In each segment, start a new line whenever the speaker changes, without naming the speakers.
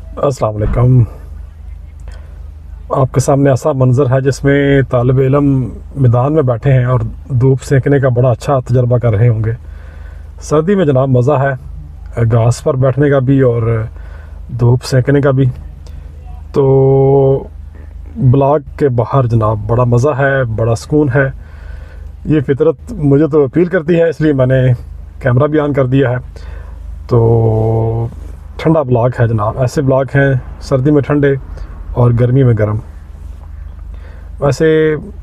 अस्सलाम वालेकुम। आपके सामने ऐसा मंज़र है जिसमें तालिब इल्म मैदान में बैठे हैं और धूप सेकने का बड़ा अच्छा तजर्बा कर रहे होंगे। सर्दी में जनाब मज़ा है घास पर बैठने का भी और धूप सेकने का भी। तो ब्लॉक के बाहर जनाब बड़ा मज़ा है, बड़ा सुकून है। ये फितरत मुझे तो अपील करती है, इसलिए मैंने कैमरा भी ऑन कर दिया है। तो ठंडा ब्लॉक है जनाब, ऐसे ब्लॉक हैं सर्दी में ठंडे और गर्मी में गर्म। वैसे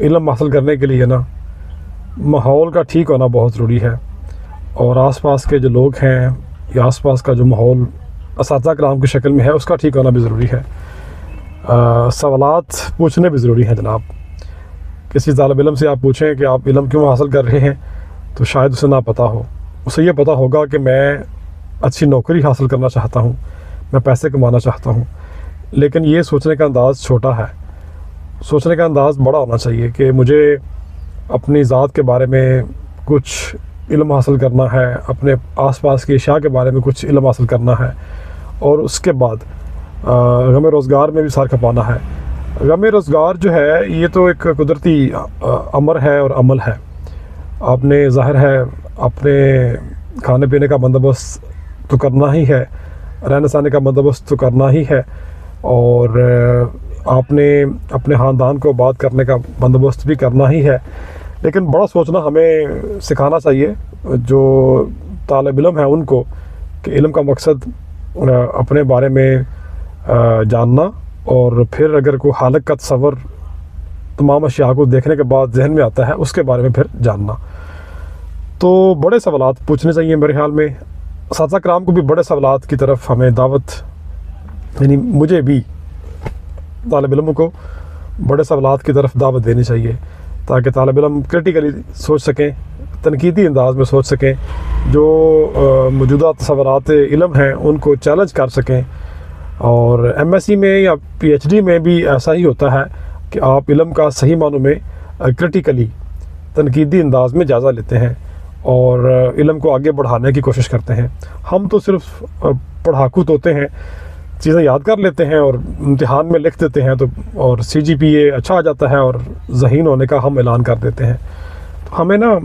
इल्म हासिल करने के लिए ना माहौल का ठीक होना बहुत ज़रूरी है, और आसपास के जो लोग हैं या आसपास का जो माहौल असातिज़ा कराम की शक्ल में है उसका ठीक होना भी ज़रूरी है। सवालात पूछने भी ज़रूरी हैं जनाब। किसी तालिब इल्म से आप पूछें कि आप इल्म क्यों हासिल कर रहे हैं, तो शायद उसे ना पता हो। उसे ये पता होगा कि मैं अच्छी नौकरी हासिल करना चाहता हूँ, मैं पैसे कमाना चाहता हूँ। लेकिन ये सोचने का अंदाज़ छोटा है, सोचने का अंदाज़ बड़ा होना चाहिए कि मुझे अपनी ज़ात के बारे में कुछ इल्म हासिल करना है, अपने आसपास की अशिया के बारे में कुछ इल्म हासिल करना है, और उसके बाद गम रोज़गार में भी सर खपाना है। गम रोज़गार जो है ये तो एक कुदरती अमर है और अमल है। आपने ज़ाहिर है अपने खाने पीने का बंदोबस्त तो करना ही है, रहने सहने का बंदोबस्त तो करना ही है, और आपने अपने ख़ानदान को बात करने का बंदोबस्त भी करना ही है। लेकिन बड़ा सोचना हमें सिखाना चाहिए जो तालिब इल्म है उनको, कि इल्म का मकसद अपने बारे में जानना, और फिर अगर कोई हालत का तसव्वुर तमाम अशिया को देखने के बाद जहन में आता है उसके बारे में फिर जानना। तो बड़े सवालात पूछने चाहिए मेरे ख्याल में। असातिज़ा कराम को भी बड़े सवालात की तरफ हमें दावत, यानी मुझे भी तालिब इल्म को बड़े सवालात की तरफ दावत देनी चाहिए, ताकि तालिब इल्म क्रिटिकली सोच सकें, तनकीदी अंदाज में सोच सकें, जो मौजूदा तसव्वुरात इल्म हैं उनको चैलेंज कर सकें। और एमएससी में या पीएचडी में भी ऐसा ही होता है कि आप इल्म का सही मानों में क्रिटिकली तनकीदी अंदाज में जायज़ा लेते हैं और इल्म को आगे बढ़ाने की कोशिश करते हैं। हम तो सिर्फ पढ़ाकू तोते हैं, चीज़ें याद कर लेते हैं और इम्तिहान में लिख देते हैं, तो और CGPA अच्छा आ जाता है और ज़हीन होने का हम ऐलान कर देते हैं। तो हमें ना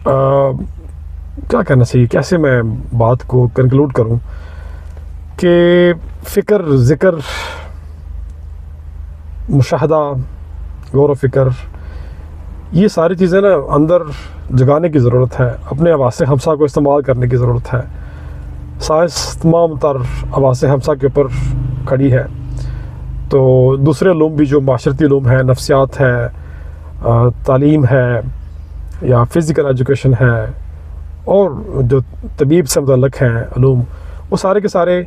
क्या कहना चाहिए, कैसे मैं बात को कंक्लूड करूं कि फ़िक्र, ज़िक्र, मुशाहदा, गौर व फ़िक्र, ये सारी चीज़ें ना अंदर जगाने की ज़रूरत है। अपने हवासे हमसा को इस्तेमाल करने की ज़रूरत है। साइंस तमाम तर हवासे हमसा के ऊपर खड़ी है, तो दूसरे उलूम भी जो माशरती उलूम हैं, नफ्सियात है, तालीम है, या फ़िज़िकल एजुकेशन है, और जो तबीब से मुतल्लिक़ हैं उलूम, वो सारे के सारे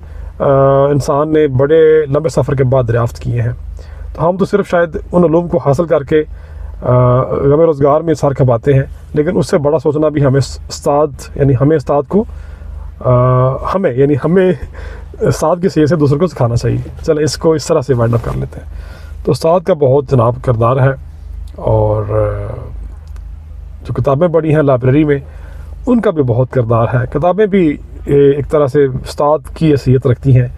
इंसान ने बड़े लंबे सफ़र के बाद दरियाफ़्त किए हैं। तो हम तो सिर्फ शायद उन उलूम को हासिल करके गम रोज़गार में सर खपाते हैं, लेकिन उससे बड़ा सोचना भी हमें उस्ताद, यानी हमें उस्ताद को हमें उस्ताद की सीरत से दूसरों को सिखाना चाहिए। चलो इसको इस तरह से वाइंड अप कर लेते हैं। तो उस्ताद का बहुत जनाब किरदार है, और जो किताबें पढ़ी हैं लाइब्रेरी में उनका भी बहुत किरदार है। किताबें भी एक तरह से उस्ताद की हैसियत रखती हैं,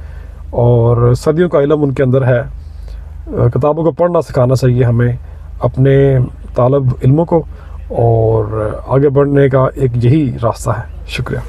और सदियों का इल्म उनके अंदर है। किताबों को पढ़ना सिखाना चाहिए हमें अपने तालिब इल्मों को, और आगे बढ़ने का एक यही रास्ता है। शुक्रिया।